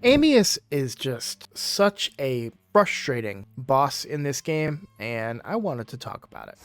Amius is just such a frustrating boss in this game, and I wanted to talk about it.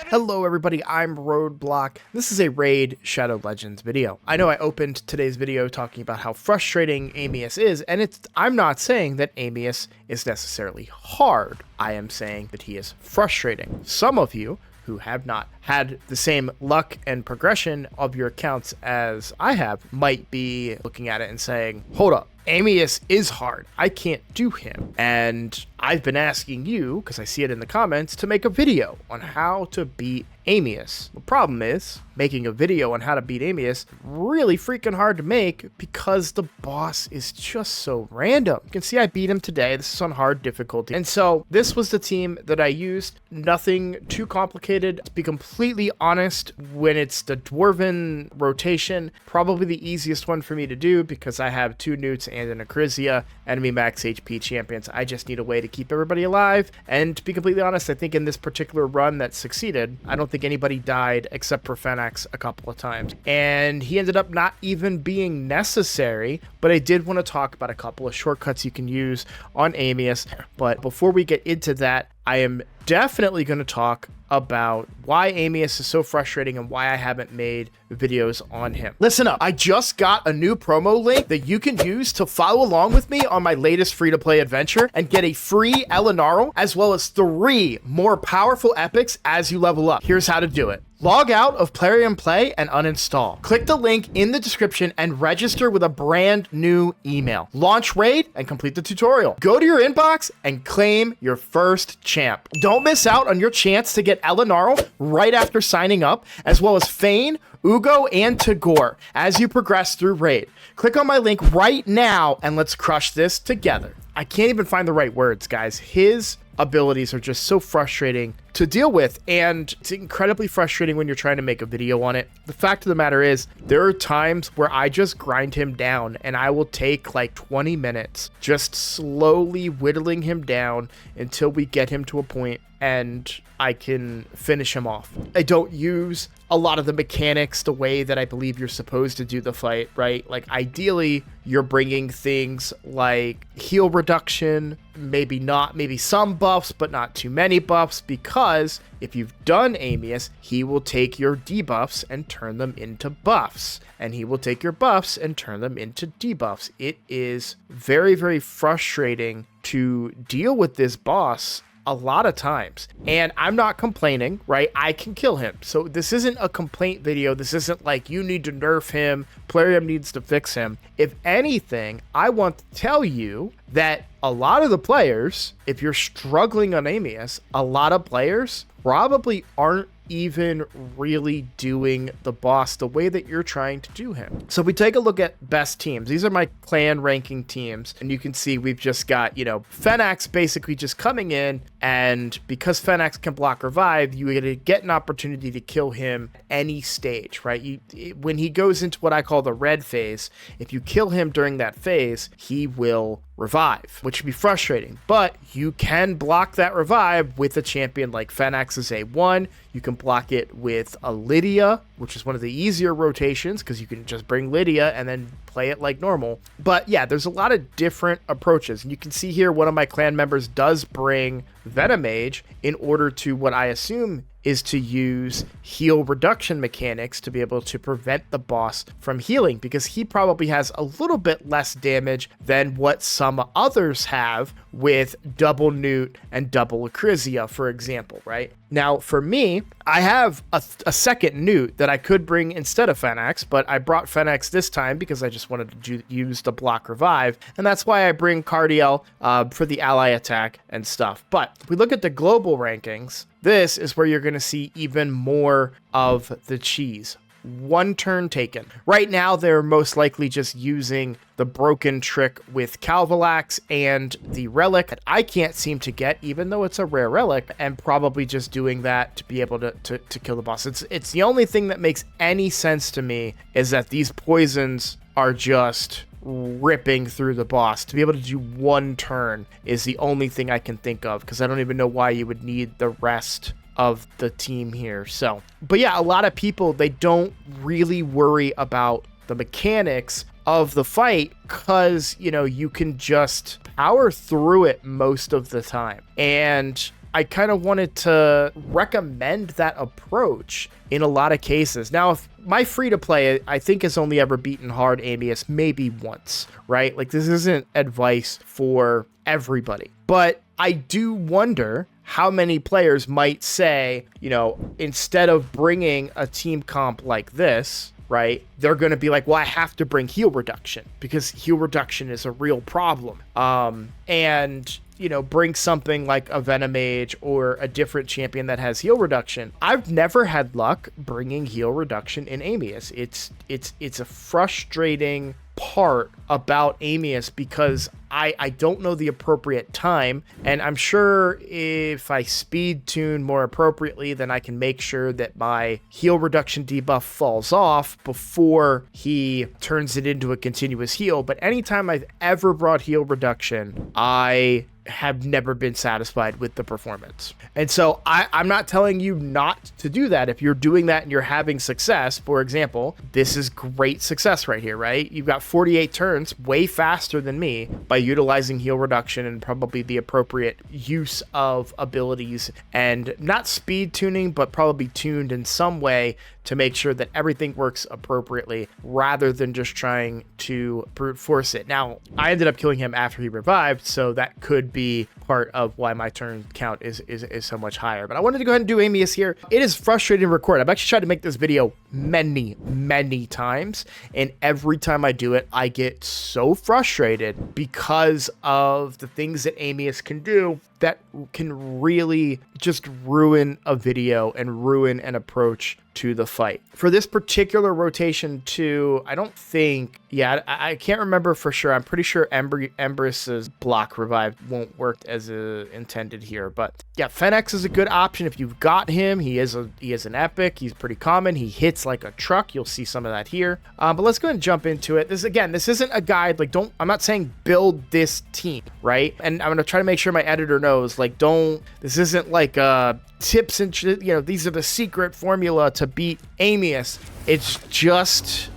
Hello everybody, I'm Roadblock. This is a Raid Shadow Legends video. I know I opened today's video talking about how frustrating Amius is, and I'm not saying that Amius is necessarily hard. I am saying that he is frustrating. Some of you who have not had the same luck and progression of your accounts as I have might be looking at it and saying, hold up, Amius is hard. I can't do him. And I've been asking you, because I see it in the comments, to make a video on how to beat Amius. The problem is, making a video on how to beat Amius really freaking hard to make because the boss is just so random. You can see I beat him today. This is on hard difficulty. And so this was the team that I used. Nothing too complicated. To be completely honest, when it's the Dwarven rotation, probably the easiest one for me to do because I have 2 Newts and an Acrizia, enemy max HP champions. I just need a way to keep everybody alive. And to be completely honest, I think in this particular run that succeeded, I don't think anybody died except for Fenax a couple of times. And he ended up not even being necessary, but I did want to talk about a couple of shortcuts you can use on Amius. But before we get into that, I am definitely going to talk about why Amius is so frustrating and why I haven't made videos on him. Listen up, I just got a new promo link that you can use to follow along with me on my latest free-to-play adventure and get a free Elenaril as well as 3 more powerful epics as you level up. Here's how to do it. Log out of Plarium Play and uninstall. Click the link in the description and register with a brand new email. Launch Raid and complete the tutorial. Go to your inbox and claim your first champ. Don't miss out on your chance to get Elenaril right after signing up, as well as Fayne, Uugo, and Tagoar as you progress through Raid. Click on my link right now and let's crush this together. I can't even find the right words, guys. His abilities are just so frustrating to deal with, and it's incredibly frustrating when you're trying to make a video on it. The fact of the matter is, there are times where I just grind him down and I will take like 20 minutes just slowly whittling him down until we get him to a point and I can finish him off. I don't use a lot of the mechanics the way that I believe you're supposed to do the fight, right? Like ideally, you're bringing things like heal reduction, maybe some buffs, but not too many buffs, because if you've done Amius, he will take your debuffs and turn them into buffs, and he will take your buffs and turn them into debuffs. It is very, very frustrating to deal with this boss a lot of times, and I'm not complaining, right? I can kill him. So this isn't a complaint video. This isn't like you need to nerf him, Plarium needs to fix him. If anything, I want to tell you that a lot of the players, if you're struggling on Amius, a lot of players probably aren't even really doing the boss the way that you're trying to do him. So if we take a look at best teams, these are my clan ranking teams, and you can see we've just got, Fenax basically just coming in, and because Fenax can block revive, you get an opportunity to kill him any stage, right? When he goes into what I call the red phase, if you kill him during that phase, he will revive, which would be frustrating, but you can block that revive with a champion like Fenax's A1. You can block it with a Lydia, which is one of the easier rotations because you can just bring Lydia and then play it like normal. But yeah, there's a lot of different approaches, and you can see here one of my clan members does bring Venomage in order to, what I assume is to use heal reduction mechanics to be able to prevent the boss from healing, because he probably has a little bit less damage than what some others have with double Newt and double Acrizia, for example, right? Now, for me, I have a second Newt that I could bring instead of Fenax, but I brought Fenax this time because I just wanted to use the block revive, and that's why I bring Cardiel for the ally attack and stuff. But if we look at the global rankings, this is where you're going to see even more of the cheese. 1 turn taken. Right now, they're most likely just using the broken trick with Calvalax and the relic that I can't seem to get, even though it's a rare relic, and probably just doing that to be able to kill the boss. It's the only thing that makes any sense to me is that these poisons are just ripping through the boss. To be able to do 1 turn is the only thing I can think of, because I don't even know why you would need the rest of the team here. So, but yeah, a lot of people, they don't really worry about the mechanics of the fight, because, you know, you can just power through it most of the time. And I kind of wanted to recommend that approach in a lot of cases. Now, if my free-to-play, I think, has only ever beaten hard Amius maybe once, right? Like, this isn't advice for everybody. But I do wonder how many players might say, you know, instead of bringing a team comp like this, right, they're going to be like, well, I have to bring heal reduction because heal reduction is a real problem. And, you know, bring something like a Venomage or a different champion that has heal reduction. I've never had luck bringing heal reduction in Amius. It's a frustrating part about Amius because I don't know the appropriate time, and I'm sure if I speed tune more appropriately, then I can make sure that my heal reduction debuff falls off before he turns it into a continuous heal. But anytime I've ever brought heal reduction, I have never been satisfied with the performance. And so I'm not telling you not to do that. If you're doing that and you're having success, for example, this is great success right here, right? You've got 48 turns, way faster than me, by utilizing heal reduction and probably the appropriate use of abilities, and not speed tuning, but probably tuned in some way to make sure that everything works appropriately rather than just trying to brute force it. Now, I ended up killing him after he revived, so that could be part of why my turn count is so much higher. But I wanted to go ahead and do Amius here. It is frustrating to record. I've actually tried to make this video many times, and every time I do it, I get so frustrated because of the things that Amius can do that can really just ruin a video and ruin an approach to the fight. For this particular rotation too, I don't think, yeah, I can't remember for sure. I'm pretty sure Embers's block revive won't work as intended here, but yeah, Fennex is a good option if you've got him. He is an epic. He's pretty common. He hits like a truck. You'll see some of that here. But let's go ahead and jump into it. This isn't a guide. Like, I'm not saying build this team, right? And I'm gonna try to make sure my editor knows, like, this isn't like tips and you know, these are the secret formula to beat Amius. It's just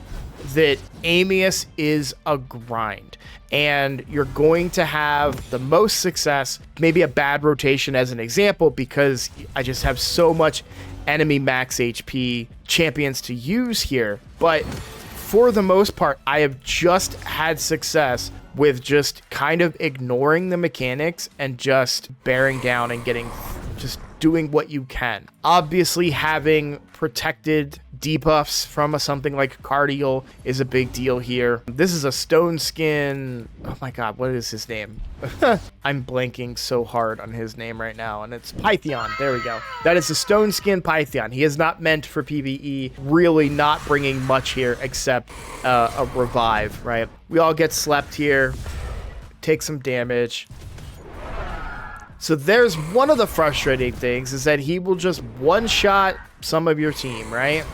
that Amius is a grind, and you're going to have the most success, maybe a bad rotation as an example, because I just have so much enemy max HP champions to use here. But for the most part, I have just had success with just kind of ignoring the mechanics and just bearing down and just doing what you can. Obviously, having protected debuffs from something like Cardial is a big deal here. This is a stone skin. Oh my god, what is his name? I'm blanking so hard on his name right now, and it's Pythion. There we go. That is a stone skin Pythion. He is not meant for PvE, really not bringing much here except a revive, right? We all get slept here, take some damage. So there's one of the frustrating things, is that he will just one-shot some of your team, right?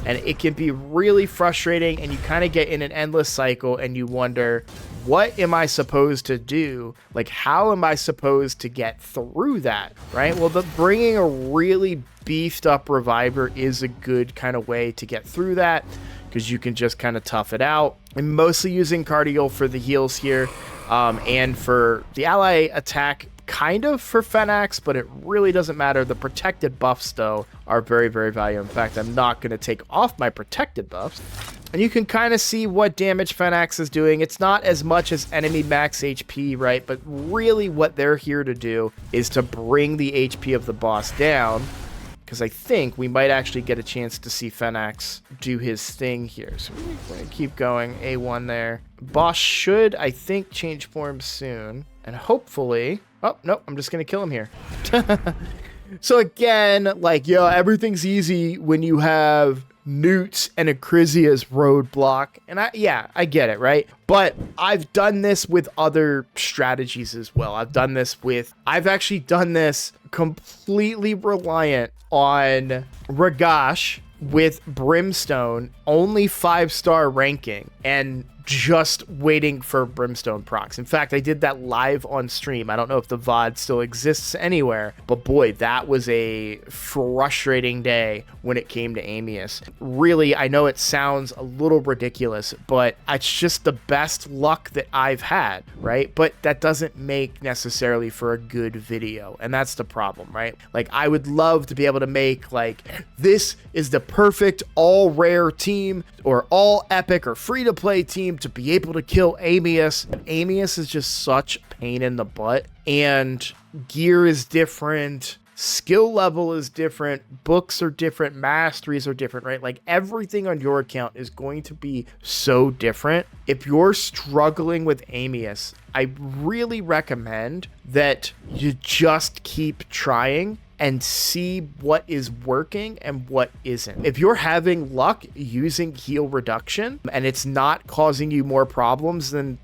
And it can be really frustrating, and you kind of get in an endless cycle, and you wonder, what am I supposed to do? Like, how am I supposed to get through that, right? Well, bringing a really beefed up reviver is a good kind of way to get through that, because you can just kind of tough it out. I'm mostly using Cardial for the heals here, and for the ally attack, kind of for Fennex, but it really doesn't matter. The protected buffs, though, are very, very valuable. In fact, I'm not going to take off my protected buffs. And you can kind of see what damage Fennex is doing. It's not as much as enemy max HP, right? But really what they're here to do is to bring the HP of the boss down, because I think we might actually get a chance to see Fennex do his thing here. So we're going to keep going. A1 there. Boss should, I think, change form soon. And hopefully... Oh, no, I'm just going to kill him here. So again, like, yo, everything's easy when you have Newts and Acrisia's roadblock. And I get it, right? But I've done this with other strategies as well. I've actually done this completely reliant on Ragash with Brimstone, only 5-star ranking, and just waiting for brimstone procs. In fact, I did that live on stream. I don't know if the VOD still exists anywhere, but boy, that was a frustrating day when it came to Amius. Really, I know it sounds a little ridiculous, but it's just the best luck that I've had, right? But that doesn't make necessarily for a good video, and that's the problem, right? Like, I would love to be able to make, like, this is the perfect all rare team or all epic or free-to-play team to be able to kill Amius. Amius is just such a pain in the butt, and gear is different, skill level is different, books are different, masteries are different, right? Like, everything on your account is going to be so different. If you're struggling with Amius, I really recommend that you just keep trying and see what is working and what isn't. If you're having luck using heal reduction and it's not causing you more problems than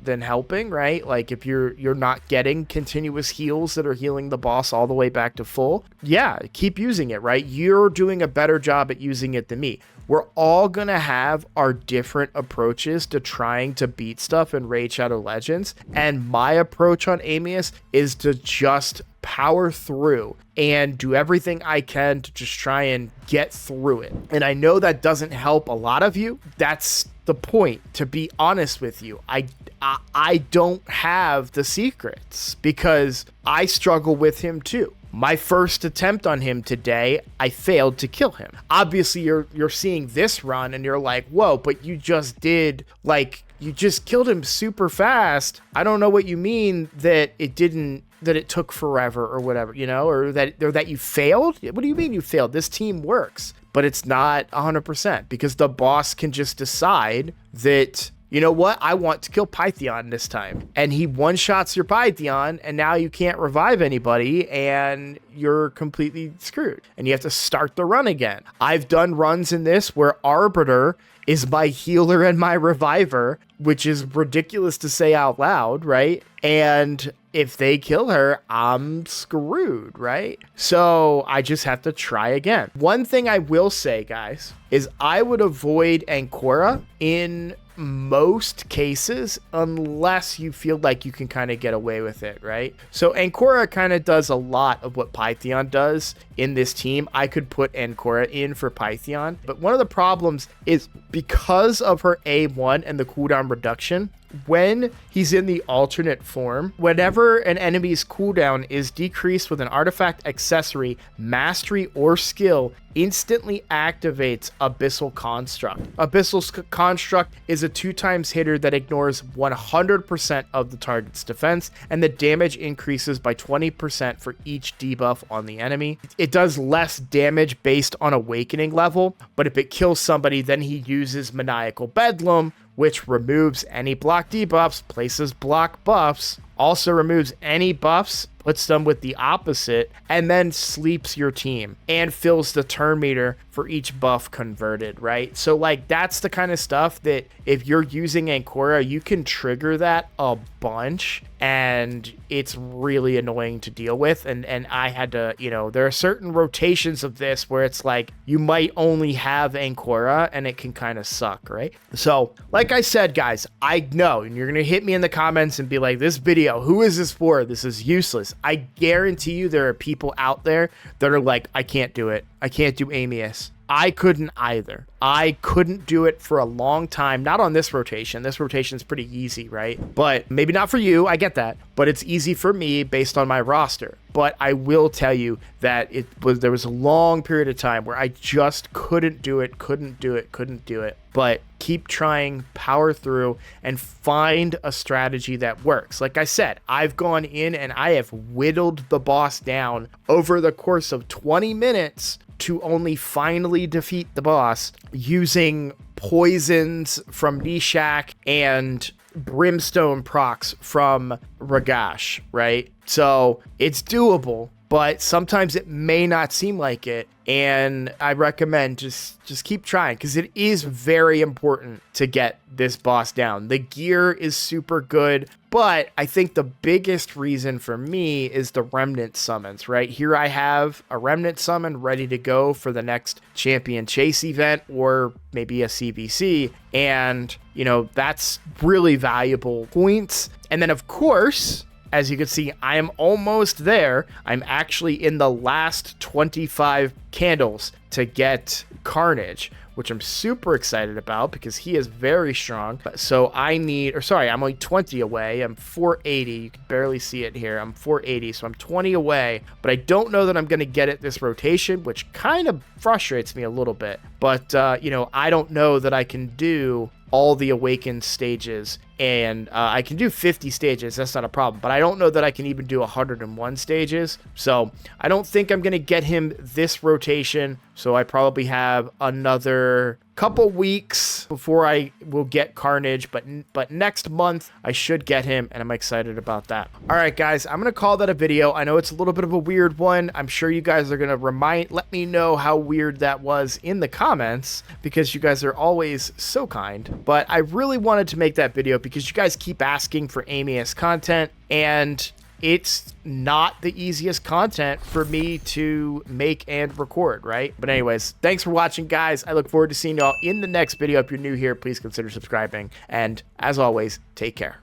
helping, right? Like, if you're not getting continuous heals that are healing the boss all the way back to full, yeah, keep using it, right? You're doing a better job at using it than me. We're all gonna have our different approaches to trying to beat stuff in Raid Shadow Legends, and my approach on Amius is to just power through and do everything I can to just try and get through it. And I know that doesn't help a lot of you. That's the point, to be honest with you. I don't have the secrets because I struggle with him too. My first attempt on him today, I failed to kill him. Obviously, you're seeing this run and you're like, whoa, but you just did, like, you just killed him super fast. I don't know what you mean that it took forever or whatever, you know, or that you failed. What do you mean you failed? This team works, but it's not 100% because the boss can just decide that, you know what, I want to kill Pythion this time. And he one-shots your Pythion, and now you can't revive anybody, and you're completely screwed. And you have to start the run again. I've done runs in this where Arbiter is my healer and my reviver, which is ridiculous to say out loud, right? And if they kill her, I'm screwed, right? So I just have to try again. One thing I will say, guys, is I would avoid Ancora in most cases unless you feel like you can kind of get away with it, right? So Ancora kind of does a lot of what Pythion does in this team. I could put Ancora in for Pythion, but one of the problems is because of her A1 and the cooldown reduction, when he's in the alternate form, whenever an enemy's cooldown is decreased with an artifact, accessory, mastery, or skill, instantly activates Abyssal Construct. Abyssal Construct is a 2x hitter that ignores 100% of the target's defense, and the damage increases by 20% for each debuff on the enemy. It does less damage based on awakening level, but if it kills somebody, then he uses Maniacal Bedlam, which removes any block debuffs, places block buffs, also removes any buffs, puts them with the opposite, and then sleeps your team and fills the turn meter for each buff converted, right? So, like, that's the kind of stuff that if you're using Ancora, you can trigger that a bunch, and it's really annoying to deal with. And I had to, you know, there are certain rotations of this where it's like you might only have Ancora and it can kind of suck, right? So, like I said, guys, I know, and you're gonna hit me in the comments and be like, this video, who is this for? This is useless. I guarantee you there are people out there that are like, I can't do it. I can't do Amius. I couldn't either. I couldn't do it for a long time. Not on this rotation. This rotation is pretty easy, right? But maybe not for you. I get that. But it's easy for me based on my roster. But I will tell you that there was a long period of time where I just couldn't do it. But keep trying, power through, and find a strategy that works. Like I said, I've gone in and I have whittled the boss down over the course of 20 minutes to only finally defeat the boss using poisons from Nishak and brimstone procs from Ragash, right? So it's doable. but sometimes it may not seem like it. And I recommend just keep trying, because it is very important to get this boss down. The gear is super good, but I think the biggest reason for me is the remnant summons, right? Here I have a remnant summon ready to go for the next champion chase event or maybe a CVC. And, you know, that's really valuable points. And then, of course, as you can see, I am almost there. I'm actually in the last 25 candles to get Carnage, which I'm super excited about because he is very strong. So I need, or sorry, I'm only 20 away. I'm 480. You can barely see it here. I'm 480, so I'm 20 away, but I don't know that I'm going to get it this rotation, which kind of frustrates me a little bit. But, you know, I don't know that I can do all the awakened stages, and I can do 50 stages. That's not a problem, but I don't know that I can even do 101 stages. So I don't think I'm going to get him this rotation. So I probably have another couple weeks before I will get Carnage, but next month I should get him, and I'm excited about that. All right, guys, I'm going to call that a video. I know it's a little bit of a weird one. I'm sure you guys are going to let me know how weird that was in the comments, because you guys are always so kind. But I really wanted to make that video because you guys keep asking for Amius content, and it's not the easiest content for me to make and record, right? But anyways, thanks for watching, guys. I look forward to seeing y'all in the next video. If you're new here, please consider subscribing. And as always, take care.